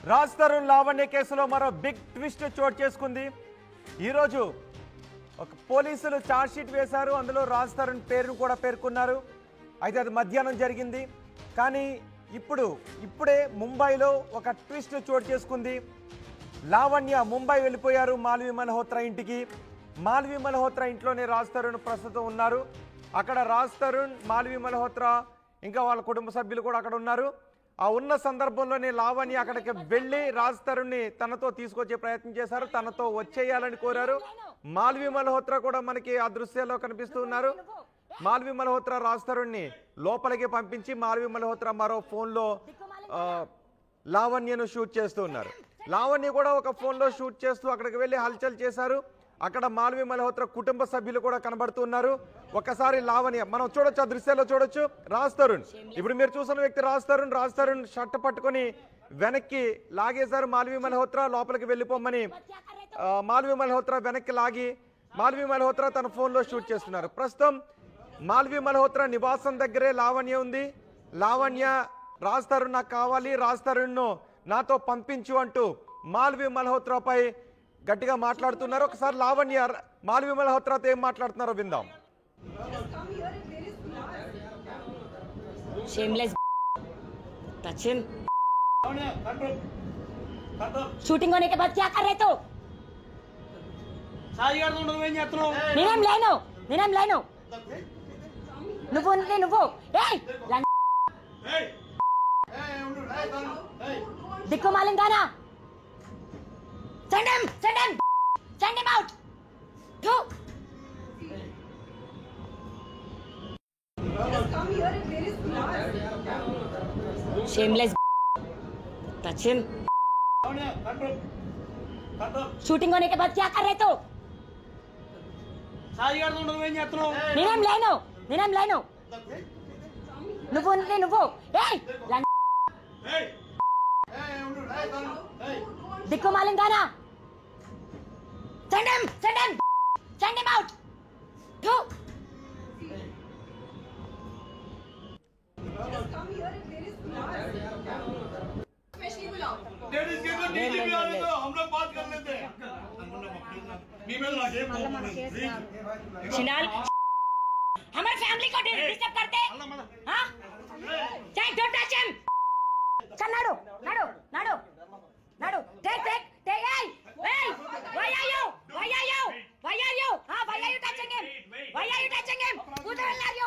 రాజ్ తరుణ్ లావణ్య కేసులో మరో big twist చోటు చేసుకుంది. ఈరోజు ఒక పోలీసులు ఛార్జ్ షీట్ వేశారు. అందులో రాజ్ తరుణ్ పేరును కూడా పేర్కొన్నారు. అయితే అది మధ్యాహ్నం జరిగింది. కానీ ఇప్పుడే ముంబైలో ఒక ట్విస్ట్ చోటు చేసుకుంది. లావణ్య ముంబై వెళ్ళిపోయారు మాల్వి మల్హోత్రా ఇంటికి. మాల్వి మల్హోత్రా ఇంట్లోనే రాజ్ తరుణ్ ప్రస్తుతం ఉన్నారు. అక్కడ రాజ్ తరుణ్, మాల్వి మల్హోత్రా ఇంకా వాళ్ళ కుటుంబ సభ్యులు కూడా అక్కడ ఉన్నారు. ఆ ఉన్న సందర్భంలోనే లావణ్య అక్కడికి వెళ్ళి రాజ్ తరుణ్ని తనతో తీసుకొచ్చే ప్రయత్నం చేశారు. తనతో వచ్చేయాలని కోరారు. మాల్వి మల్హోత్రా కూడా మనకి ఆ దృశ్యాల్లో కనిపిస్తూ ఉన్నారు. మాల్వి మల్హోత్రా రాజ్ తరుణ్ని లోపలికి పంపించి మాల్వి మల్హోత్రా మరో ఫోన్లో లావణ్యను షూట్ చేస్తూ ఉన్నారు. లావణ్య కూడా ఒక ఫోన్లో షూట్ చేస్తూ అక్కడికి వెళ్ళి హల్చల్ చేశారు. అక్కడ మాల్వి మల్హోత్రా కుటుంబ సభ్యులు కూడా కనబడుతున్నారు. ఒక్కసారి లావణ్య మనం చూడొచ్చు, ఆ దృశ్యాల్లో చూడొచ్చు. రాజ్ తరుణ్, ఇప్పుడు మీరు చూసిన వ్యక్తి రాజ్ తరుణ్ షర్ట్ పట్టుకొని వెనక్కి లాగేశారు మాల్వి మల్హోత్రా. లోపలికి వెళ్ళిపోమని మాల్వి మల్హోత్రా వెనక్కి లాగి మాల్వి మల్హోత్రా తన ఫోన్లో షూట్ చేస్తున్నారు. ప్రస్తుతం మాల్వి మల్హోత్రా నివాసం దగ్గరే లావణ్య ఉంది. లావణ్య రాజ్ తరుణ్ నాకు కావాలి, రాజ్ తరుణ్ను నాతో పంపించు అంటూ మాల్వి మల్హోత్రాపై గట్టిగా మాట్లాడుతున్నారు. ఒకసారి లావణ్య మాల్వి మల్హోత్రాతో ఏం మాట్లాడుతున్నారో విందాం. शूटिंग होने के बाद क्या कर रहे तो? నేనేం లేను నువ్వు దిక్కు మాలింగానా send him out go just come here and there is blood shameless touch him shooting होने के बाद क्या कर रहे तो? నేనేం లేను నువ్వు దిక్కు మాలింగానా send him out go just come here and there is blood specially बुलाओ लेडीज के तो डीजीपी वाले तो हम लोग बात कर लेते हैं ईमेल ना के शिनाल हमारे फैमिली को डिस्टर्ब करते हां चाहे डोंट टच हिम चल नाडो take hey why are you why are you why are you touching him who the hell are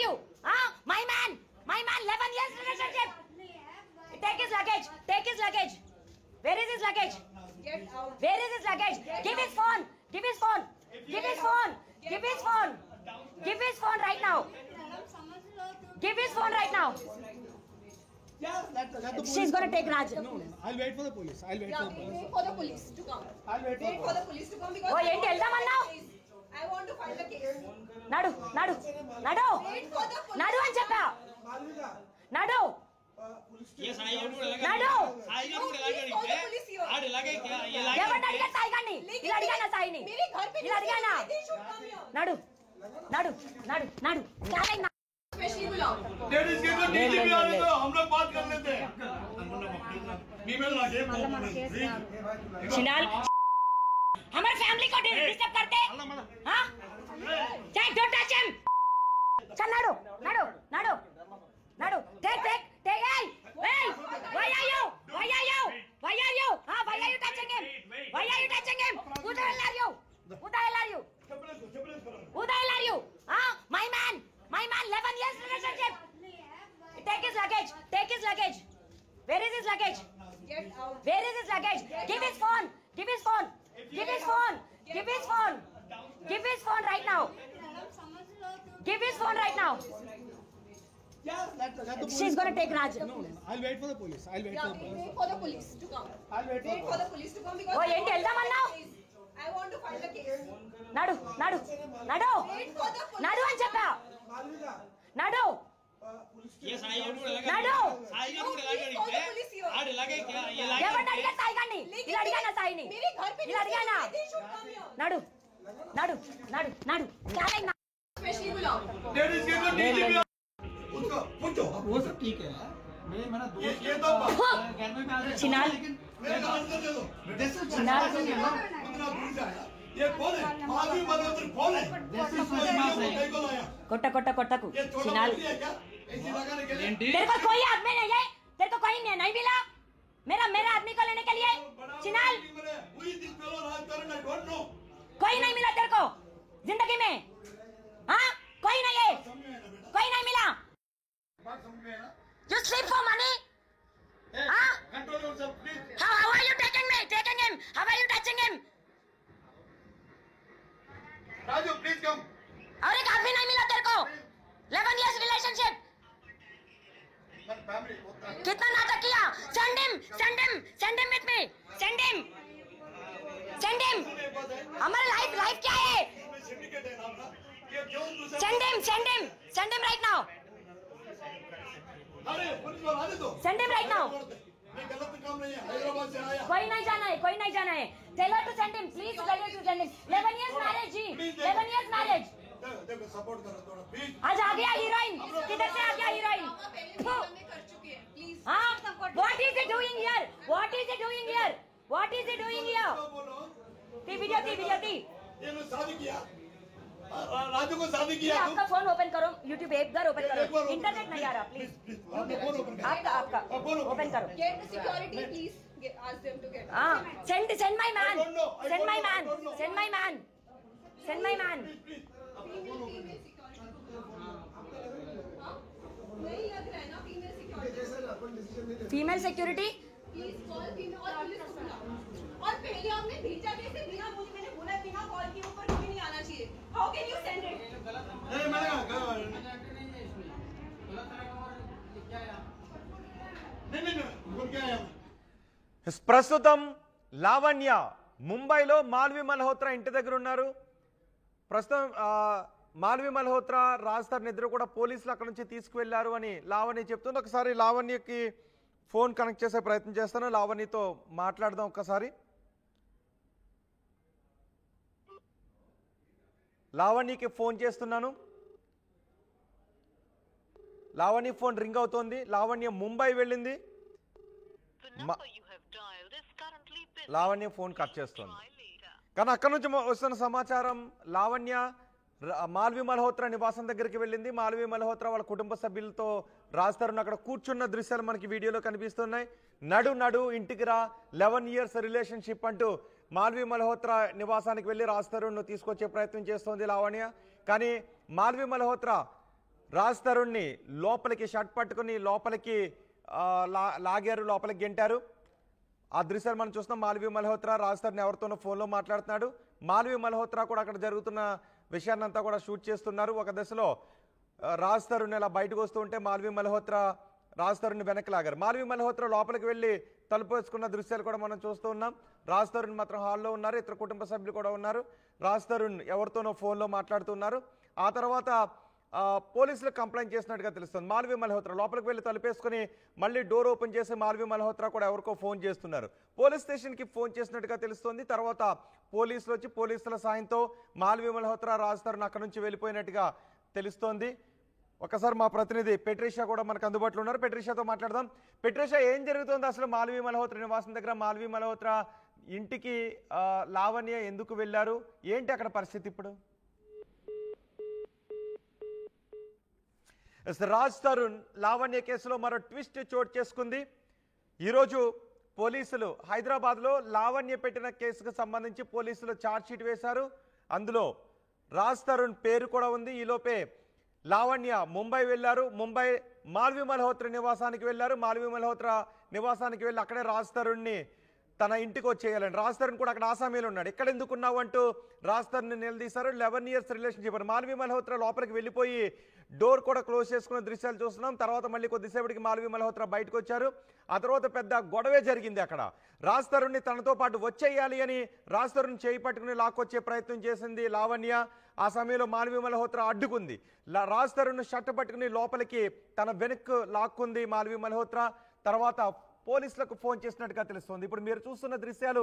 you my man 11 years relationship take his luggage where is his luggage get out where is his luggage give his phone right now give his phone right now Yeah, she's going to take Raj. No, I'll wait for the police. Wait for the police to come. I'll wait for the police to come because I want to file the case. Nadu. Wait for the police. Nadu అని చెప్పా. Nadu. Yes, I am to लगा. Nadu. आड़ लगे क्या? ये लगे. ये बंदा क्या साई गानी? ये लड़का ना साई नहीं. मेरे घर पे. ये लड़का ना. Nadu. क्या है ना? स्पेशली बुलाओ लेडीज के तो डीजीपी वाले तो हम लोग बात कर लेते हैं ईमेल ना के शिनाल हमारे फैमिली को डिस्टर्ब करते हां चाहे डोंट टच हिम चल नाडो take hey why are you why are you touching him who the hell are you my man 11 years relationship take his luggage where is his luggage get out where is his luggage give his phone right now she's going to take Raj. No, I'll wait for the police. Wait for the police to come. I'll wait for the police to come because oh enti వెళ్దామన్నా I want to file the case. Nadu. Wait for the police. Nadu అని చెప్పా. Nadu. Yes, I am to लगा. Nadu. आड़ लगे क्या? ये लगे. ये बंदा क्या साई गानी? ये लड़का ना साई नहीं. मेरे घर पे. ये लड़का ना. Nadu. क्या है ना? स्पेशली बुलाओ लेडीज के तो डीजीपी उसको पूछो वो सब ठीक है ये तो शिनाल मेरे का आंसर दे दो शिनाल कितना दूर से आया ये कौन है मालवी मल्होत्रा कौन है कहीं को लाया कोट्टा कोट्टा कोट्टा को ये छोटा शिनाल बच्ची है क्या ऐसी लगाने के लिए तेरे को कोई आदमी नहीं है, तेरे को कोई नहीं मिला मेरा आदमी को लेने के लिए शिनाल वही दिस फेलो राजकारण आई डोंट नो कोई नहीं मिला तेरे को जिंदगी में, हाँ कोई नहीं है, कोई नहीं मिला। बात समझ में है ना You sleep for money? हाँ? Control yourself please How are you taking him? How are you touching him? Raju please come और एक आदमी नहीं मिला तेरे को, 11 years relationship, फैमिली होता है कितना नाटक किया। Send him with me, send him. हमारा लाइफ क्या है? सिंडिकेट है नाम ना ये क्यों दूसरा Send him right now. अरे पुलिस वाला आने दो Send him right now. ये गलत काम नहीं है हैदराबाद से आया कोई नहीं जाना है। Tell her to send him, please tell her to send him. 11 years marriage ji, 11 years marriage. देखो सपोर्ट करो थोड़ा प्लीज आज आ गया हीरोइन, किधर से आ गया हीरोइन? हाँ? What is he doing here? बोलो वीडियो दी। ये लोग शादी किया राजू को शादी किया तुम आपका फोन ओपन करो, YouTube ऐप घर ओपन एक बार करो, open इंटरनेट करो, नहीं आ रहा please, प्लीज। आपने फोन ओपन करो आपका बोलो, ओपन करो। Get the security, please. Ask them to get. हाँ, send my man. I don't know. Send my man. Please Female security. हाँ? नहीं लग रहा है ना female security. Female security Please call female और पुलिस को बुलाओ. और पहले आपने भेजा कैसे बिना बोले, मैंने बोला बिना कॉल के ऊपर कभी नहीं आना चाहिए. How can you send it? नहीं मैंने कहा नहीं बोल के आया ప్రస్తుతం లావణ్య ముంబైలో మాల్వి మల్హోత్రా ఇంటి దగ్గర ఉన్నారు. ప్రస్తుతం మాల్వి మల్హోత్రా రాజ్తర్ ఇద్దరు కూడా పోలీసులు అక్కడ నుంచి తీసుకువెళ్లారు అని లావణ్య చెప్తుంది. ఒకసారి లావణ్యకి ఫోన్ కనెక్ట్ చేసే ప్రయత్నం చేస్తాను, లావణ్యతో మాట్లాడదాం ఒక్కసారి. లావణ్యకి ఫోన్ చేస్తున్నాను. లావణ్య ఫోన్ రింగ్ అవుతోంది. లావణ్య ముంబై వెళ్ళింది. లావణ్య ఫోన్ కట్ చేస్తుంది. కానీ అక్కడ నుంచి వస్తున్న సమాచారం లావణ్య మాల్వి మల్హోత్రా నివాసం దగ్గరికి వెళ్ళింది. మాల్వి మల్హోత్రా వాళ్ళ కుటుంబ సభ్యులతో రాజ్తరుణ్ అక్కడ కూర్చున్న దృశ్యాలు మనకి వీడియోలో కనిపిస్తున్నాయి. నడు ఇంటికి రా, 11 years రిలేషన్షిప్ అంటూ మాల్వి మల్హోత్రా నివాసానికి వెళ్ళి రాజ్తరుణ్ను తీసుకొచ్చే ప్రయత్నం చేస్తోంది లావణ్య. కానీ మాల్వి మల్హోత్రా రాజ్తరుణ్ని లోపలికి షర్ట్ పట్టుకుని లోపలికి లాగారు, లోపలికి గెంటారు. ఆ దృశ్యాలు మనం చూస్తున్నాం. మాల్వి మల్హోత్రా రాజ్తరుణ్ ఎవరితోనో ఫోన్లో మాట్లాడుతున్నాడు. మాల్వి మల్హోత్రా కూడా అక్కడ జరుగుతున్న విషయాన్ని అంతా కూడా షూట్ చేస్తున్నారు. ఒక దశలో రాజ్తరుణ్ ఇలా బయటకు వస్తూ ఉంటే మాల్వి మల్హోత్రా రాజ్తరుణ్ని వెనక్కి లాగారు. మాల్వి మల్హోత్రా లోపలికి వెళ్ళి తలుపు వేసుకున్న దృశ్యాలు కూడా మనం చూస్తూ ఉన్నాం. రాజ్తరుణ్ మాత్రం హాల్లో ఉన్నారు, ఇతర కుటుంబ సభ్యులు కూడా ఉన్నారు. రాజ్తరుణ్ ఎవరితోనో ఫోన్లో మాట్లాడుతున్నారు. ఆ తర్వాత పోలీసులకు కంప్లైంట్ చేసినట్టుగా తెలుస్తుంది. మాల్వి మల్హోత్రా లోపలికి వెళ్ళి తలుపేసుకుని మళ్ళీ డోర్ ఓపెన్ చేసి మాల్వి మల్హోత్రా కూడా ఎవరికో ఫోన్ చేస్తున్నారు. పోలీస్ స్టేషన్కి ఫోన్ చేసినట్టుగా తెలుస్తుంది. తర్వాత పోలీసులు వచ్చి పోలీసుల సాయంతో మాల్వి మల్హోత్రా రాజ్తరుణ్ అక్కడ నుంచి వెళ్ళిపోయినట్టుగా తెలుస్తోంది. ఒకసారి మా ప్రతినిధి పెట్రిషా కూడా మనకు అందుబాటులో ఉన్నారు. పెట్రిషాతో మాట్లాడదాం. పెట్రిషా, ఏం జరుగుతుంది అసలు మాల్వి మల్హోత్రా నివాసం దగ్గర? మాల్వి మల్హోత్రా ఇంటికి లావణ్య ఎందుకు వెళ్ళారు? ఏంటి అక్కడ పరిస్థితి ఇప్పుడు? రాజ్తరుణ్ లావణ్య కేసులో మరో ట్విస్ట్ చోటు చేసుకుంది. ఈరోజు పోలీసులు హైదరాబాద్లో లావణ్య పెట్టిన కేసుకు సంబంధించి పోలీసులు ఛార్జ్షీట్ వేశారు. అందులో రాజ్తరుణ్ పేరు కూడా ఉంది. ఈలోపే లావణ్య ముంబై వెళ్ళారు. ముంబై మాల్వి మల్హోత్రా నివాసానికి వెళ్ళారు. మాల్వి మల్హోత్రా నివాసానికి వెళ్ళి అక్కడే రాజ్తరుణ్ని తన ఇంటికి వచ్చేయాలని, రాజ్తరుణ్ కూడా అక్కడ ఆసామీలో ఉన్నాడు. ఎక్కడ ఎందుకున్నావు అంటూ రాజ్తరుణ్ని నిలదీశారు. 11 years రిలేషన్షిప్ అని మాల్వి మల్హోత్రా లోపలికి వెళ్ళిపోయి డోర్ కూడా క్లోజ్ చేసుకున్న దృశ్యాలు చూస్తున్నాం. తర్వాత మళ్ళీ కొద్దిసేపటికి మాల్వి మల్హోత్రా బయటకు వచ్చారు. ఆ తర్వాత పెద్ద గొడవే జరిగింది. అక్కడ రాజ్తరుణ్ని తనతో పాటు వచ్చేయాలి అని రాజ్తరుణ్ చేయి పట్టుకుని లాక్కొచ్చే ప్రయత్నం చేసింది లావణ్య. ఆ సమయంలో మాల్వి మల్హోత్రా అడ్డుకుంది. రాజ్తరుణ్ షర్ట్ పట్టుకుని లోపలికి తన వెనక్కు లాక్కుంది మాల్వి మల్హోత్రా. తర్వాత పోలీసులకు ఫోన్ చేసినట్టుగా తెలుస్తోంది. ఇప్పుడు మీరు చూస్తున్న దృశ్యాలు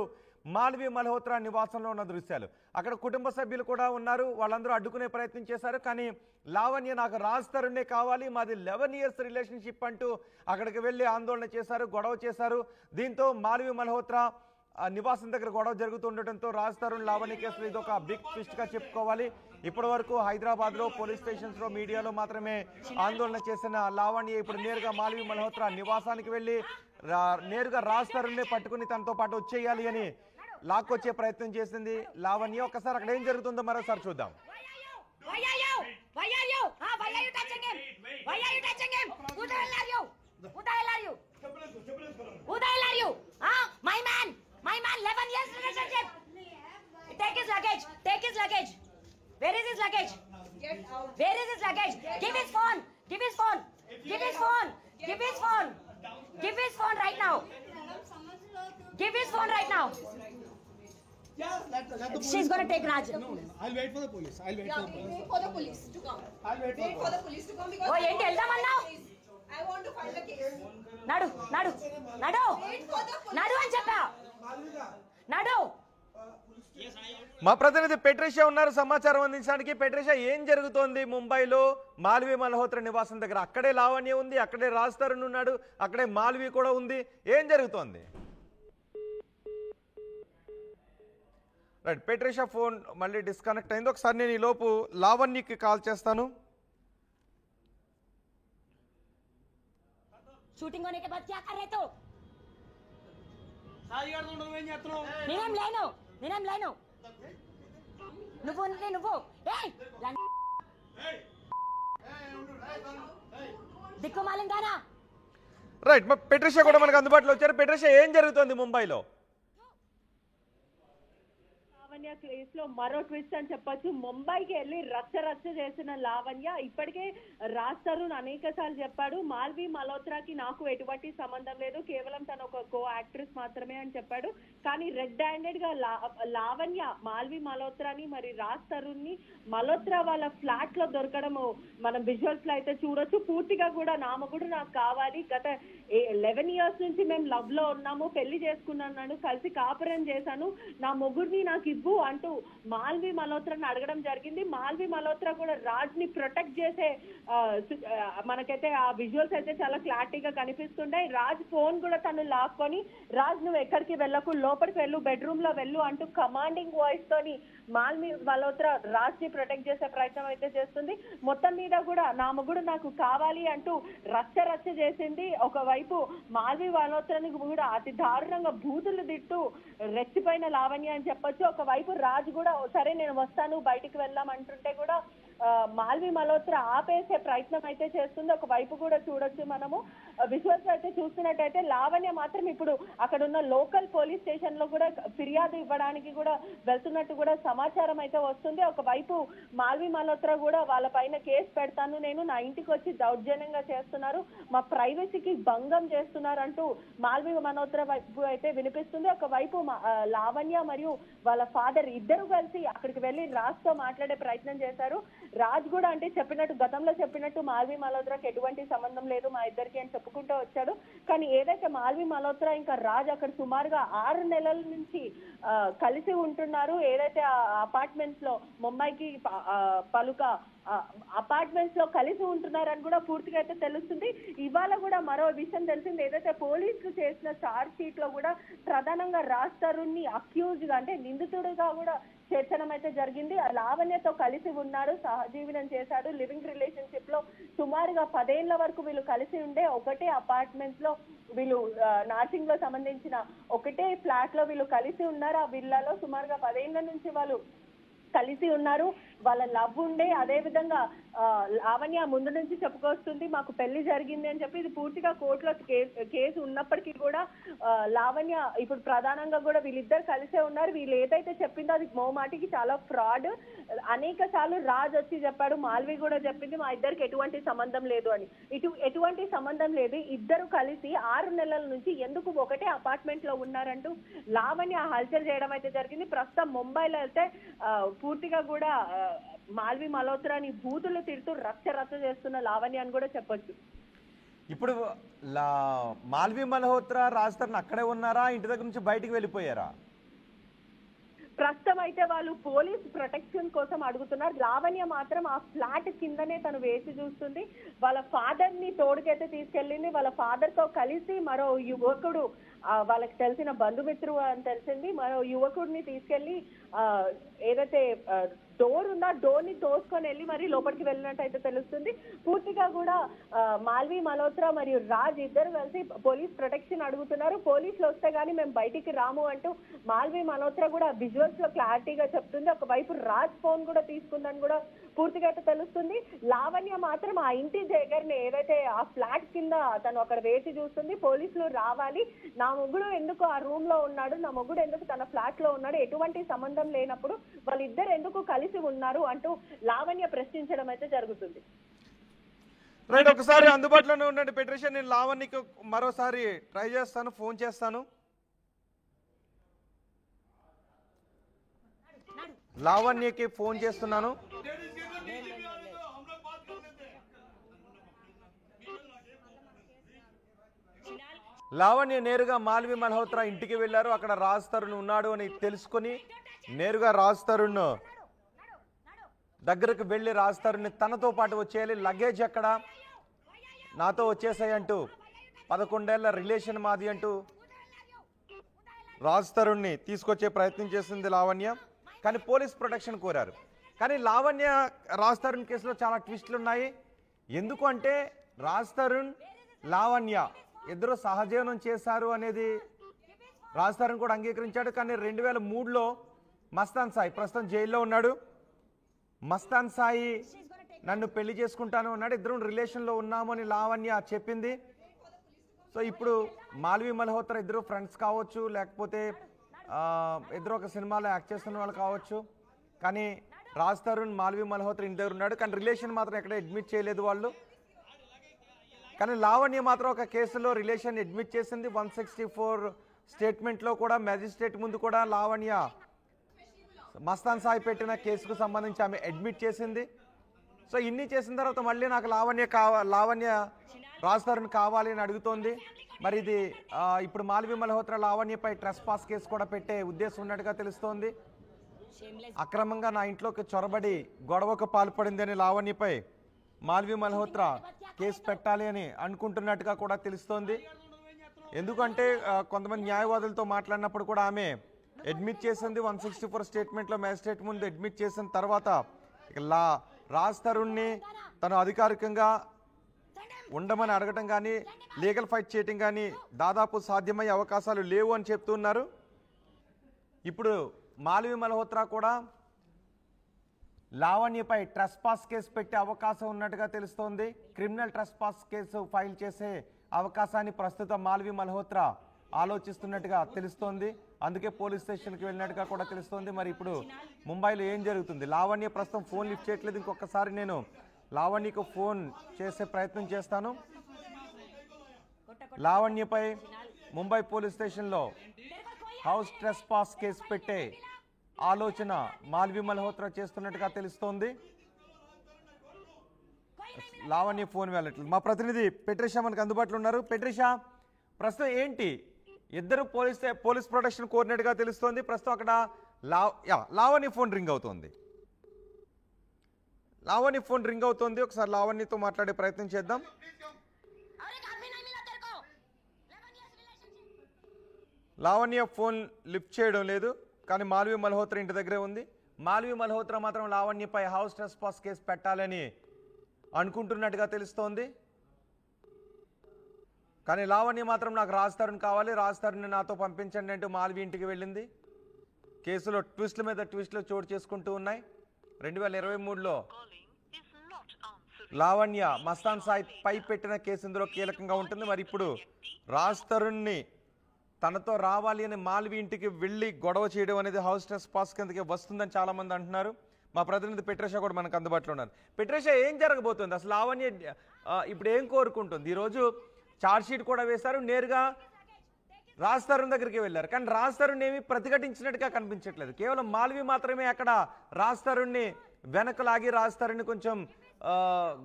మాల్వి మల్హోత్రా నివాసంలో ఉన్న దృశ్యాలు. అక్కడ కుటుంబ సభ్యులు కూడా ఉన్నారు, వాళ్ళందరూ అడ్డుకునే ప్రయత్నం చేశారు. కానీ లావణ్య నాకు రాజ్ తరుణే కావాలి, మాది 11 years రిలేషన్షిప్ అంటూ అక్కడికి వెళ్ళి ఆందోళన చేశారు, గొడవ చేశారు. దీంతో మాల్వి మల్హోత్రా నివాసం దగ్గర గొడవ జరుగుతుండటంతో రాజ్ తరుణ్ లావణ్య కేసులో ఇది ఒక బిగ్ ట్విస్ట్ గా చెప్పుకోవాలి. ఇప్పటి వరకు హైదరాబాద్ లో పోలీస్ స్టేషన్స్ లో మీడియాలో మాత్రమే ఆందోళన చేసిన లావణ్య ఇప్పుడు నేరుగా మాల్వి మల్హోత్రా నివాసానికి వెళ్ళి నేరుగా రాజ్ తరుణ్ పట్టుకుని తనతో పాటు వచ్చేయాలి అని లాక్కొచ్చే ప్రయత్నం చేసింది లావణ్య. ఒకసారి అక్కడ ఏం జరుగుతుందో మరోసారి చూద్దాం. My man, 11 years relationship. Take his luggage. Take his luggage. Where is his luggage? Get out. Where is his luggage? Give his phone. Give his phone. Give his phone. Give his phone. Give his phone right now. Give his phone right now. She's gonna take Raj. No, I'll wait for the police. I'll wait Yeah, for the police. wait for the police to come. I'll wait Wait for the police to come because Oh, ఏంటి వెళ్దామన్నావు? I want to file the case. నడు నడు నడు Wait for the police. నడు అని చెప్పా. నడు. మా ప్రతినిధి పెట్రిషియా ఉన్నారు సమాచారం అందించడానికి. పెట్రిషియా, ఏం జరుగుతోంది ముంబైలో మాల్వి మల్హోత్రా నివాసం దగ్గర? అక్కడే లావణ్య ఉంది, అక్కడే రాజ్ తరుణ్ ఉన్నాడు, అక్కడే మాల్వి కూడా ఉంది. ఏం జరుగుతోంది? రైట్, పెట్రిషియా ఫోన్ మళ్ళీ డిస్కనెక్ట్ అయింది. ఒకసారి నేను ఈ లోపు లావణ్యకి కాల్ చేస్తాను. షూటింగ్ होने के बाद क्या कर रहे तो? నేనేం లేను నువ్వు ఏయ్ దిక్కు మాలింగానా. రైట్, పెట్రిషియా కూడా మనకు అందుబాటులో వచ్చారు. పెట్రిషియా, ఏం జరుగుతోంది ముంబైలో? లావణ్య కేసులో మరో ట్విస్ట్ అని చెప్పొచ్చు. ముంబైకి వెళ్ళి రచ్చ చేసిన లావణ్య ఇప్పటికే రాజ్ తరుణ్ అనేక సార్లు చెప్పాడు, మాల్వి మల్హోత్రాకి నాకు ఎటువంటి సంబంధం లేదు, కేవలం తను ఒక కో యాక్ట్రెస్ మాత్రమే అని చెప్పాడు. కానీ రెడ్ హ్యాండెడ్ గా లావణ్య మాల్వి మల్హోత్రాని మరి రాజ్ తరుణ్ ని మల్హోత్రా వాళ్ళ ఫ్లాట్ లో దొరకడం మనం విజువల్స్ లో అయితే చూడొచ్చు. పూర్తిగా కూడా నా మొగుడు నాకు కావాలి, గత 11 years నుంచి మేము లవ్ లో ఉన్నాము, పెళ్లి చేసుకున్నాను, కలిసి కాపురం చేశాను, నా మొగుడిని నాకు ఇవ్వు అంటూ మాల్వి మల్హోత్రాని అడగడం జరిగింది. మాల్వి మల్హోత్రా కూడా రాజ్ ని ప్రొటెక్ట్ చేసే మనకైతే ఆ విజువల్స్ అయితే చాలా క్లారిటీగా కనిపిస్తుంటాయి. రాజ్ ఫోన్ కూడా తను లాక్కొని, రాజ్ నువ్వు ఎక్కడికి వెళ్ళకు, లోపలికి వెళ్ళు, బెడ్రూమ్ లో వెళ్ళు అంటూ కమాండింగ్ వాయిస్ తోని మాల్వి మల్హోత్రా రాజ్ ని ప్రొటెక్ట్ చేసే ప్రయత్నం అయితే చేస్తుంది. మొత్తం మీద కూడా నా మొగుడు నాకు కావాలి అంటూ రచ్చ చేసింది. ఒకవైపు మాల్వి మల్హోత్రాని కూడా అతి దారుణంగా బూతులు తిట్టు రెచ్చిపోయిన లావణ్య అని చెప్పొచ్చు. ఒకవైపు రాజ్ కూడా సరే నేను వస్తాను బయటికి వెళ్దాం అంటుంటే కూడా మాల్వి మల్హోత్రా ఆపేసే ప్రయత్నం అయితే చేస్తుంది. ఒకవైపు కూడా చూడొచ్చు మనము విజువల్స్ అయితే చూస్తున్నట్టయితే లావణ్య మాత్రం ఇప్పుడు అక్కడ ఉన్న లోకల్ పోలీస్ స్టేషన్ లో కూడా ఫిర్యాదు ఇవ్వడానికి కూడా వెళ్తున్నట్టు కూడా సమాచారం అయితే వస్తుంది. ఒకవైపు మాల్వి మల్హోత్రా కూడా వాళ్ళ పైన కేసు పెడతాను, నేను నా ఇంటికి వచ్చి దౌర్జన్యంగా చేస్తున్నారు, మా ప్రైవసీకి భంగం చేస్తున్నారు అంటూ మాల్వి మల్హోత్రా వైపు అయితే వినిపిస్తుంది. ఒకవైపు లావణ్య మరియు వాళ్ళ ఫాదర్ ఇద్దరు కలిసి అక్కడికి వెళ్లి రాజ్ తో మాట్లాడే ప్రయత్నం చేశారు. రాజ్ కూడా అంటే గతంలో చెప్పినట్టు మాల్వి మల్హోత్రాకి ఎటువంటి సంబంధం లేదు మా ఇద్దరికి అని చెప్పుకుంటూ వచ్చాడు. కానీ ఏదైతే మాల్వి మల్హోత్రా ఇంకా రాజ్ అక్కడ సుమారుగా 6 నెలల నుంచి కలిసి ఉంటున్నారు, ఏదైతే అపార్ట్మెంట్స్ లో ముంబైకి పలుక అపార్ట్మెంట్స్ లో కలిసి ఉంటున్నారని కూడా పూర్తిగా అయితే తెలుస్తుంది. ఇవాళ కూడా మరో విషయం తెలిసింది, ఏదైతే పోలీసులు చేసిన చార్జ్ షీట్ లో కూడా ప్రధానంగా రాజ్ తరుణ్ ని అక్యూజ్ గా అంటే నిందితుడిగా కూడా చేర్చడం అయితే జరిగింది. లావణ్యతో కలిసి ఉన్నాడు, సహజీవనం చేశాడు, లివింగ్ రిలేషన్షిప్ లో సుమారుగా 10 ఏళ్ల వరకు వీళ్ళు కలిసి ఉండే ఒకటే అపార్ట్మెంట్స్ లో వీళ్ళు నార్సింగ్ లో సంబంధించిన ఒకటే ఫ్లాట్ లో వీళ్ళు కలిసి ఉన్నారు. ఆ విల్లాలో సుమారుగా 10 ఏళ్ల నుంచి వాళ్ళు కలిసి ఉన్నారు, వాళ్ళ లవ్ ఉండే. అదే విధంగా లావణ్య ముందు నుంచి చెప్పుకొస్తుంది మాకు పెళ్లి జరిగింది అని చెప్పి. ఇది పూర్తిగా కోర్టులో కేసు ఉన్నప్పటికీ కూడా లావణ్య ఇప్పుడు ప్రధానంగా కూడా వీళ్ళిద్దరు కలిసే ఉన్నారు. వీళ్ళు ఏదైతే చెప్పిందో అది మోమాటికి చాలా ఫ్రాడ్. అనేక సార్లు రాజ్ వచ్చి చెప్పాడు, మాల్వి కూడా చెప్పింది మా ఇద్దరికి ఎటువంటి సంబంధం లేదు అని. ఎటువంటి సంబంధం లేదు, ఇద్దరు కలిసి 6 నెలల నుంచి ఎందుకు ఒకటే అపార్ట్మెంట్ లో ఉన్నారంటూ లావణ్య హల్చల్ చేయడం అయితే జరిగింది. ప్రస్తుతం ముంబైలో అయితే పూర్తిగా కూడా మాల్వి మల్హోత్రాని బూతులు తిడుతూ రచ్చ చేస్తున్న లావణ్య అని కూడా చెప్పొచ్చు. ఇప్పుడు మాల్వి మల్హోత్రా రాజ్ తరుణ్ అక్కడే ఉన్నారా, ఇంటి దగ్గర నుంచి బయటికి వెళ్ళిపోయారా? ప్రస్తుతం అయితే వాళ్ళు పోలీస్ ప్రొటెక్షన్ కోసం అడుగుతున్నారు. లావణ్య మాత్రం ఆ ఫ్లాట్ కిందనే తను వేసి చూస్తుంది. వాళ్ళ ఫాదర్ ని తోడుకైతే తీసుకెళ్ళింది. వాళ్ళ ఫాదర్ తో కలిసి మరో యువకుడు, వాళ్ళకి తెలిసిన బంధుమిత్రుడు అని తెలిసింది, మరో యువకుడిని తీసుకెళ్లి ఏదైతే డోర్ ఉందో డోర్ ని తోసుకొని వెళ్ళి మరి లోపలికి వెళ్ళినట్టు అయితే తెలుస్తుంది. పూర్తిగా కూడా మాల్వి మల్హోత్రా మరియు రాజ్ ఇద్దరు కలిసి పోలీస్ ప్రొటెక్షన్ అడుగుతున్నారు. పోలీసులు వస్తే గానీ మేము బయటికి రాము అంటూ మాల్వి మల్హోత్రా కూడా విజువల్స్ లో క్లారిటీగా చెప్తుంది. ఒకవైపు రాజ్ ఫోన్ కూడా తీసుకుందని కూడా పూర్తిగా అయితే తెలుస్తుంది. లావణ్య మాత్రం ఆ ఇంటి దగ్గరనే ఏదైతే ఆ ఫ్లాట్ కింద తను అక్కడ వేసి చూస్తుంది. పోలీసులు రావాలి, నా మొగుడు ఎందుకు ఆ రూమ్ లో ఉన్నాడు, నా మొగుడు ఎందుకు తన ఫ్లాట్ లో ఉన్నాడు, ఎటువంటి సంబంధం లేనప్పుడు వాళ్ళిద్దరు ఎందుకు కలిసి ఉన్నారు అంటూ లావణ్య ప్రశ్నించడం అయితే జరుగుతుంది. రైట్, ఒకసారి అందుబాటులోనే ఉండండి పెట్రిషా, నేను లావణ్యకి మరోసారి ట్రై చేస్తాను, ఫోన్ చేస్తాను. లావణ్యకి ఫోన్ చేస్తున్నాను. లావణ్య నేరుగా మాల్వి మల్హోత్రా ఇంటికి వెళ్లారు. అక్కడ రాజ్ తరుణ్ ఉన్నాడు అని తెలుసుకుని నేరుగా రాజ్ తరుణ్ దగ్గరకు వెళ్లి రాజ్ తరుణ్ తనతో పాటు వచ్చేయాలి, లగేజ్ ఎక్కడ, నాతో వచ్చేసాయి అంటూ 11 ఏళ్ల రిలేషన్ మాది అంటూ రాజ్ తరుణ్ని తీసుకొచ్చే ప్రయత్నం చేసింది లావణ్య. కానీ పోలీస్ ప్రొటెక్షన్ కోరారు. కానీ లావణ్య రాజ్ తరుణ్ కేసులో చాలా ట్విస్టులు ఉన్నాయి. ఎందుకు అంటే రాజ్ తరుణ్ లావణ్య ఇద్దరు సహజీవనం చేశారు అనేది రాజ్ తరుణ్ కూడా అంగీకరించాడు. కానీ 2003లో మస్తాన్ సాయి ప్రస్తుతం జైల్లో ఉన్నాడు. మస్తాన్ సాయి నన్ను పెళ్లి చేసుకుంటాను అన్నాడు. ఇద్దరు రిలేషన్లో ఉన్నాము అని లావణ్య చెప్పింది. సో ఇప్పుడు మాల్వి మల్హోత్రా ఇద్దరు ఫ్రెండ్స్ కావచ్చు, లేకపోతే ఇద్దరు ఒక సినిమాలో యాక్ట్ చేస్తున్న వాళ్ళు కావచ్చు. కానీ రాజ్ తరుణ్ మాల్వి మల్హోత్రా ఇంటి దగ్గర ఉన్నాడు. కానీ రిలేషన్ మాత్రం ఎక్కడ అడ్మిట్ చేయలేదు వాళ్ళు. కానీ లావణ్య మాత్రం ఒక కేసులో రిలేషన్ అడ్మిట్ చేసింది. 164 స్టేట్మెంట్లో కూడా మ్యాజిస్ట్రేట్ ముందు కూడా లావణ్య మస్తాన్ సాయి పెట్టిన కేసుకు సంబంధించి ఆమె అడ్మిట్ చేసింది. సో ఇన్ని చేసిన తర్వాత మళ్ళీ నాకు లావణ్య రాజ్ తరుణ్ కావాలి అని అడుగుతోంది. మరి ఇది ఇప్పుడు మాల్వి మల్హోత్రా లావణ్యపై ట్రెస్పాస్ కేసు కూడా పెట్టే ఉద్దేశం ఉన్నట్టుగా తెలుస్తోంది. అక్రమంగా నా ఇంట్లోకి చొరబడి గొడవకు పాల్పడింది అని లావణ్యపై మాల్వి మల్హోత్రా కేసు పెట్టాలి అని అనుకుంటున్నట్టుగా కూడా తెలుస్తోంది. ఎందుకంటే కొంతమంది న్యాయవాదులతో మాట్లాడినప్పుడు కూడా ఆమె అడ్మిట్ చేసింది. 164 స్టేట్మెంట్లో మ్యాజిస్ట్రేట్ ముందు అడ్మిట్ చేసిన తర్వాత రాజ్ తరుణ్ని తను అధికారికంగా ఉండమని అడగటం కానీ లీగల్ ఫైట్ చేయటం కానీ దాదాపు సాధ్యమయ్యే అవకాశాలు లేవు అని చెప్తున్నారు. ఇప్పుడు మాల్వి మల్హోత్రా కూడా లావణ్యపై ట్రెస్పాస్ కేసు పెట్టే అవకాశం ఉన్నట్టుగా తెలుస్తోంది. క్రిమినల్ ట్రెస్పాస్ కేసు ఫైల్ చేసే అవకాశాన్ని ప్రస్తుతం మాల్వి మల్హోత్రా ఆలోచిస్తున్నట్టుగా తెలుస్తోంది. అందుకే పోలీస్ స్టేషన్కి వెళ్ళినట్టుగా కూడా తెలుస్తోంది. మరి ఇప్పుడు ముంబైలో ఏం జరుగుతుంది? లావణ్య ప్రస్తుతం ఫోన్ లిఫ్ట్ చేయట్లేదు. ఇంకొకసారి నేను లావణ్యకు ఫోన్ చేసే ప్రయత్నం చేస్తాను. లావణ్యపై ముంబై పోలీస్ స్టేషన్లో హౌస్ ట్రెస్పాస్ కేసు పెట్టే ఆలోచన మాల్వి మల్హోత్రా చేస్తున్నట్టుగా తెలుస్తోంది. లావణ్య ఫోన్ వెళ్ళట్లేదు. మా ప్రతినిధి పెట్రిషా మనకు అందుబాటులో ఉన్నారు. పెట్రిషా, ప్రస్తుతం ఏంటి? ఇద్దరు పోలీస్ ప్రొటెక్షన్ కోరినట్టుగా తెలుస్తోంది. ప్రస్తుతం అక్కడ లావణ్య ఫోన్ రింగ్ అవుతోంది. ఒకసారి లావణ్యతో మాట్లాడే ప్రయత్నం చేద్దాం. లావణ్య ఫోన్ లిఫ్ట్ చేయడం లేదు. కానీ మాల్వి మల్హోత్రా ఇంటి దగ్గరే ఉంది. మాల్వి మల్హోత్రా మాత్రం లావణ్యపై హౌస్ ట్రెస్పాస్ కేసు పెట్టాలని అనుకుంటున్నట్టుగా తెలుస్తోంది. కానీ లావణ్య మాత్రం నాకు రాజ్ తరుణ్ కావాలి, రాజ్ తరుణ్ని నాతో పంపించండి అంటూ మాల్వి ఇంటికి వెళ్ళింది. కేసులో ట్విస్టుల మీద ట్విస్టులు చోటు చేసుకుంటూ ఉన్నాయి. 2023లో లావణ్య మస్తాన్ సాయి పై పెట్టిన కేసు ఇందులో కీలకంగా ఉంటుంది. మరి ఇప్పుడు రాజ్ తరుణ్ని తనతో రావాలి అని మాల్వి ఇంటికి వెళ్ళి గొడవ చేయడం అనేది హౌస్ ట్రెస్పాస్ కిందకి వస్తుందని చాలా మంది అంటున్నారు. మా ప్రతినిధి పెట్రిషా కూడా మనకు అందుబాటులో ఉన్నారు. పెట్రిషా, ఏం జరగబోతుంది అసలు? లావణ్య ఇప్పుడు ఏం కోరుకుంటుంది? ఈరోజు ఛార్జ్షీట్ కూడా వేశారు, నేరుగా రాజ్ తరుణ్ దగ్గరికి వెళ్ళారు. కానీ రాజ్ తరుణ్ ఏమి ప్రతిఘటించినట్టుగా కనిపించట్లేదు. కేవలం మాల్వి మాత్రమే అక్కడ రాజ్ తరుణ్ని వెనకలాగి రాజ్ తరుణ్ని కొంచెం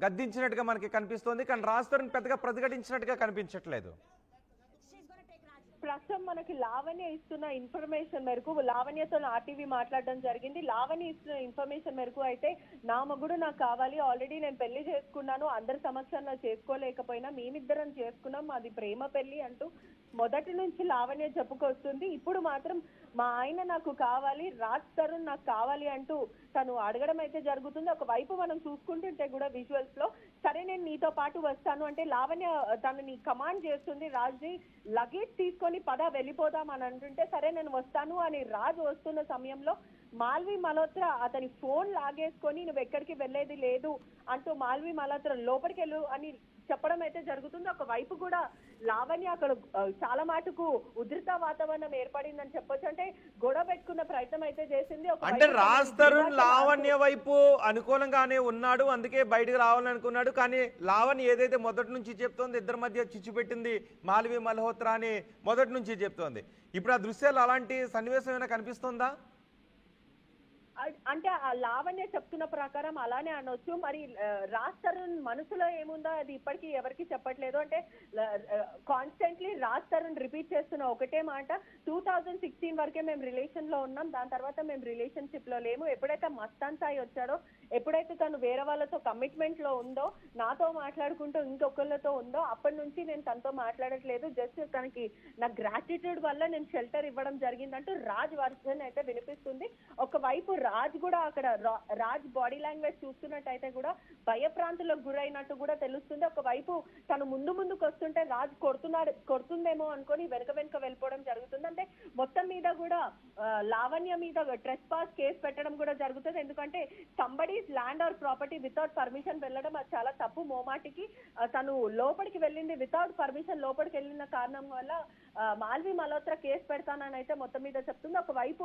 గద్దించినట్టుగా మనకి కనిపిస్తోంది. కానీ రాజ్ తరుణ్ పెద్దగా ప్రతిఘటించినట్టుగా కనిపించట్లేదు. ప్రస్తుతం మనకి లావణ్య ఇస్తున్న ఇన్ఫర్మేషన్ మేరకు, లావణ్యతో ఆర్టీవీ మాట్లాడడం జరిగింది. లావణ్య ఇస్తున్న ఇన్ఫర్మేషన్ మేరకు అయితే నా మగుడు నాకు కావాలి, ఆల్రెడీ నేను పెళ్లి చేసుకున్నాను, అందరి సమక్షంలో చేసుకోలేకపోయినా మేమిద్దరం చేసుకున్నాం, అది ప్రేమ పెళ్లి అంటూ మొదటి నుంచి లావణ్య చెప్పుకొస్తుంది. ఇప్పుడు మాత్రం మా ఆయన నాకు కావాలి, రాజ్ తరుణ్ నాకు కావాలి అంటూ తను అడగడం అయితే జరుగుతుంది. ఒకవైపు మనం చూసుకుంటుంటే కూడా విజువల్స్ లో, సరే నేను నీతో పాటు వస్తాను అంటే లావణ్య తనని కమాండ్ చేస్తుంది రాజ్ని, లగేజ్ తీసుకొని పద వెళ్ళిపోదాం అని అంటుంటే సరే నేను వస్తాను అని రాజ్ వస్తున్న సమయంలో మాల్వి మల్హోత్రా అతని ఫోన్ లాగేసుకొని నువ్వు ఎక్కడికి వెళ్ళేది లేదు అంటూ మాల్వి మల్హోత్రా లోపలికి వెళ్ళు అని చెప్పడం అయితే జరుగుతుంది. ఒకవైపు కూడా లావణ్య అక్కడ చాలా మటుకు ఉధృత వాతావరణం ఏర్పడిందని చెప్పొచ్చు. అంటే గొడవ పెట్టుకున్న ప్రయత్నం అయితే చేసింది. అంటే రాజ్ తరుణ్ లావణ్య వైపు అనుకూలంగానే ఉన్నాడు, అందుకే బయటకు రావాలనుకున్నాడు. కానీ లావణ్య ఏదైతే మొదటి నుంచి చెప్తోంది, ఇద్దరి మధ్య చిచ్చు పెట్టింది మాల్వి మల్హోత్రా అని మొదటి నుంచి చెప్తోంది. ఇప్పుడు ఆ దృశ్యాలు అలాంటి సన్నివేశం ఏమైనా కనిపిస్తుందా? అంటే ఆ లావణ్య చెప్తున్న ప్రకారం అలానే అనొచ్చు. మరి రాజ్ తరుణ్ మనసులో ఏముందో అది ఇప్పటికీ ఎవరికి చెప్పట్లేదు. అంటే కాన్స్టెంట్లీ రాజ్ తరుణ్ రిపీట్ చేస్తున్న ఒకటే మాట, 2016 వరకే మేము రిలేషన్ లో ఉన్నాం, దాని తర్వాత మేము రిలేషన్షిప్ లో లేము. ఎప్పుడైతే మస్తాన్ సాయి వచ్చాడో, ఎప్పుడైతే తను వేరే వాళ్ళతో కమిట్మెంట్ లో ఉందో, నాతో మాట్లాడుకుంటూ ఇంకొకళ్ళతో ఉందో, అప్పటి నుంచి నేను తనతో మాట్లాడట్లేదు, జస్ట్ తనకి నా గ్రాటిట్యూడ్ వల్ల నేను షెల్టర్ ఇవ్వడం జరిగిందంటూ రాజ్ వర్షన్ అయితే వినిపిస్తుంది. ఒకవైపు రాజ్ కూడా అక్కడ రాజ్ బాడీ లాంగ్వేజ్ చూస్తున్నట్టయితే కూడా భయప్రాంతులకు గురైనట్టు కూడా తెలుస్తుంది. ఒకవైపు తను ముందుకు వస్తుంటే రాజ్ కొడుతుందేమో అనుకొని వెనక వెళ్ళిపోవడం జరుగుతుంది. అంటే మొత్తం మీద కూడా లావణ్య మీద ట్రెస్ పాస్ కేసు పెట్టడం కూడా జరుగుతుంది. ఎందుకంటే somebody's land are property without permission వెళ్ళడం అది చాలా తప్పు. మోమాటికి తను లోపలికి వెళ్ళింది వితౌట్ పర్మిషన్, లోపలికి వెళ్ళిన కారణం వల్ల మాల్వి మల్హోత్రా కేసు పెడతానని అయితే మొత్తం మీద చెప్తుంది. ఒకవైపు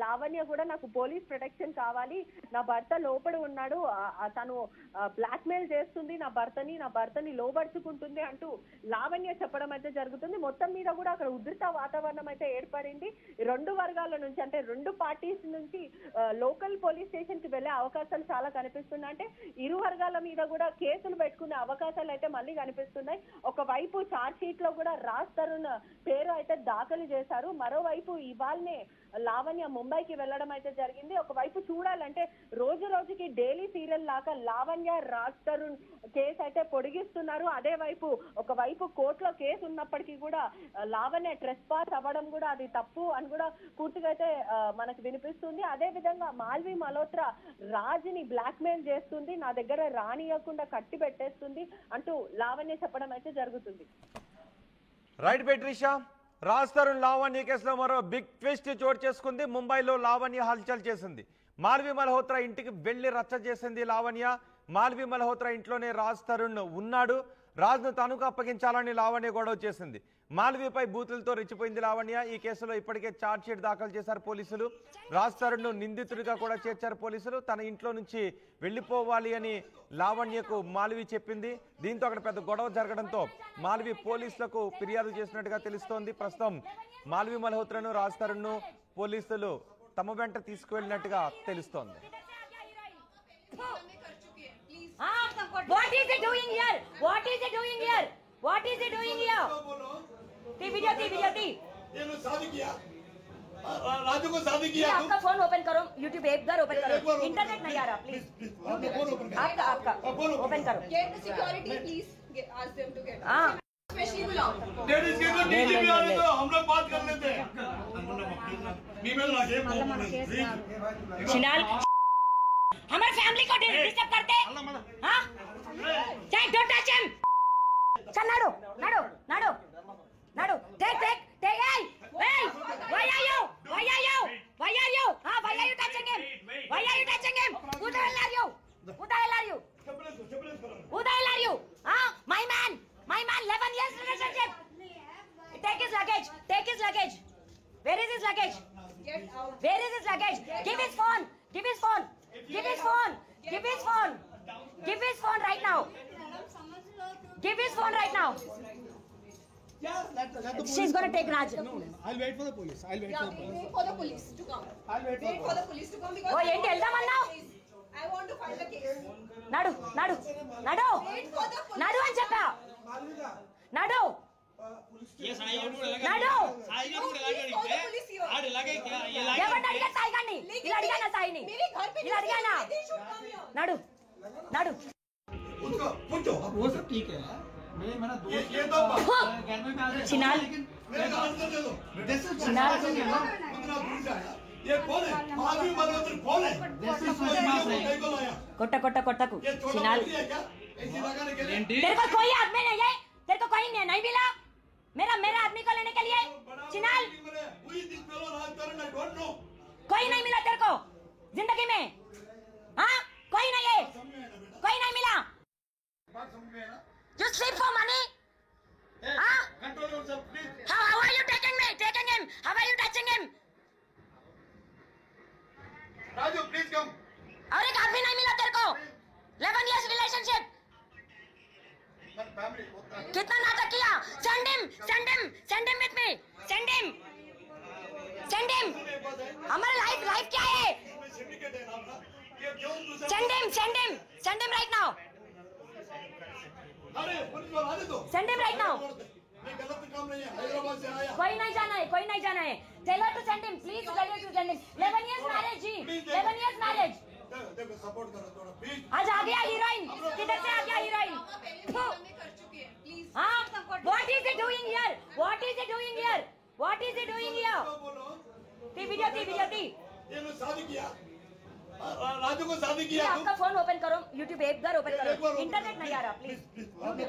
లావణ్య కూడా నాకు పోలీస్ ప్రొటెక్షన్ కావాలి, నా భర్త లోపల ఉన్నాడు, తను బ్లాక్ మెయిల్ చేస్తుంది నా భర్తని లోబర్చుకుంటుంది అంటూ లావణ్య చెప్పడం అయితే జరుగుతుంది. మొత్తం మీద కూడా అక్కడ ఉధృత వాతావరణం అయితే ఏర్పడింది. రెండు వర్గాల నుంచి, అంటే రెండు పార్టీస్ నుంచి లోకల్ పోలీస్ స్టేషన్ కి వెళ్లే అవకాశాలు చాలా కనిపిస్తున్నాయి. అంటే ఇరు వర్గాల మీద కూడా కేసులు పెట్టుకునే అవకాశాలు అయితే మళ్ళీ కనిపిస్తున్నాయి. ఒకవైపు చార్జ్ షీట్ లో కూడా రాజ్ తరుణ్ పేరు అయితే దాఖలు చేశారు. మరోవైపు ఇవాళనే లావణ్య ముంబైకి వెళ్ళడం అయితే జరిగింది. ఒకవైపు చూడాలంటే రోజుకి డైలీ సీరియల్ లాగా లావణ్య రాజ్ తరుణ్ కేసు అయితే పొడిగిస్తున్నారు. అదే వైపు ఒకవైపు కోర్టులో కేసు ఉన్నప్పటికీ కూడా లావణ్య ట్రెస్ పాస్ అవ్వడం కూడా అది తప్పు అని కూడా పూర్తిగా అయితే మనకు వినిపిస్తుంది. అదే విధంగా మాల్వి మల్హోత్రా రాజ్ని బ్లాక్ మెయిల్ చేస్తుంది, నా దగ్గర రానియకుండా కట్టి పెట్టేస్తుంది అంటూ లావణ్య చెప్పడం అయితే జరుగుతుంది. రైట్ బెట్రిషా, రాజ్ తరుణ్ లావణ్య కేసులో మరో బిగ్ ట్విస్ట్ చోటు చేసుకుంది. ముంబైలో లావణ్య హల్చల్ చేసింది. మాల్వి మల్హోత్రా ఇంటికి వెళ్లి రచ్చ చేసింది లావణ్య. మాల్వి మల్హోత్రా ఇంట్లోనే రాజ్ తరుణ్ ఉన్నాడు, రాజ్ను తనకు అప్పగించాలని లావణ్య గొడవ చేసింది. మాల్వీపై బూతులతో రెచ్చిపోయింది లావణ్య. ఈ కేసులో ఇప్పటికే ఛార్జ్ షీట్ దాఖలు చేశారు పోలీసులు. రాజ్ తరుణ్ నిందితుడిగా కూడా చేర్చారు పోలీసులు. తన ఇంట్లో నుంచి వెళ్లిపోవాలి అని లావణ్యకు మాల్వి చెప్పింది. దీంతో అక్కడ పెద్ద గొడవ జరగడంతో మాల్వి పోలీసులకు ఫిర్యాదు చేసినట్టుగా తెలుస్తోంది. ప్రస్తుతం మాల్వి మల్హోత్రాను రాజ్ తరుణ్ను పోలీసులు తమ వెంట తీసుకువెళ్ళినట్టుగా తెలుస్తోంది. What is he doing here? What is he doing here? What is he doing here? video. ये लो शादी किया, राजू को शादी किया। आपका फोन ओपन करो, YouTube ऐप घर ओपन करो, इंटरनेट नहीं आ रहा, प्लीज आपका ओपन करो. Get the security, please. Ask them to get. Especially बुलाओ. लेडीज के तो डीजीपी आ रहे तो हम लोग बात कर लेते हैं. ईमेल ना के शिनाल हमारे फैमिली को डिस्टर्ब करते हैं. हाँ चाहे डोंट टच हिम. चल नाडो take hey why are you हाँ why are you touching him who the hell are you हाँ my man 11 years relationship. take his luggage where is his luggage give his phone right now. She's gonna take Raj. No, I'll wait for the police. Wait for the police to come. Wait for the police to come because. Oh, ఏంటి వెళ్దామన్నావు? I want to file the case. నడు నడు నడు Wait for the police. నడు అని చెప్పా నడు ये साई गाड़ी को लगा నడు साई गाड़ी को लगा Please call the police here. आड़ लगे क्या ये लगा ఎవరిని అడిగా సాయి గారిని लेकिन ఇలా అడిగానా సాయిని मेरे घर पे ఇలా అడిగానా they should come here. నడు నడు उसको पूछो वो सब ठीक है मेरा दोस्त ये तो घर में आ रहे चिनाल मेरे का आंसर दे दो चिनाल कितना दूर जाया ये कौन है मालवी मल्होत्रा कौन है कहीं को लाया కొట్ట కొట్ట కొట్టకు ये छोटा చినాల్ बच्ची है क्या ऐसी लगाने के लिए तेरे को कोई आदमी नहीं है तेरे को कोई नहीं मिला मेरा मेरा आदमी को लेने के लिए चिनाल हुई दिस फेलो राजकारण आई डोंट नो कोई नहीं मिला तेरे को जिंदगी में हाँ कोई नहीं है कोई नहीं मिला बात समझ में है ना You sleep for money? हाँ? Control yourself please How are you taking him? How are you touching him? Raju please come और एक आदमी नहीं मिला तेरे को 11 years relationship फैमिली होता है कितना नाटक किया send him with me send him हमारा लाइफ क्या है इसमें सिंडिकेट है ना अपना ये क्यों दूसरा send him right now अरे पुलिस वाला आने दो send him right now ये गलत काम नहीं है हैदराबाद से आया कोई नहीं जाना है tell her to send him please tell her to send him 11 years marriage ji 11 years marriage देखो सपोर्ट करो थोड़ा प्लीज आज आ गया हीरोइन किधर से आ गया हीरोइन मामा पहले भी हमें कर चुके हैं. Please. हाँ what is he doing here what is he doing here बोलो ती वीडियो ये लोग शादी किया राजू को शादी ये किया आपका फोन ओपन करो यूट्यूब एक बार ओपन एक बार करो open इंटरनेट करो, नहीं आ रहा please, प्लीज please, please.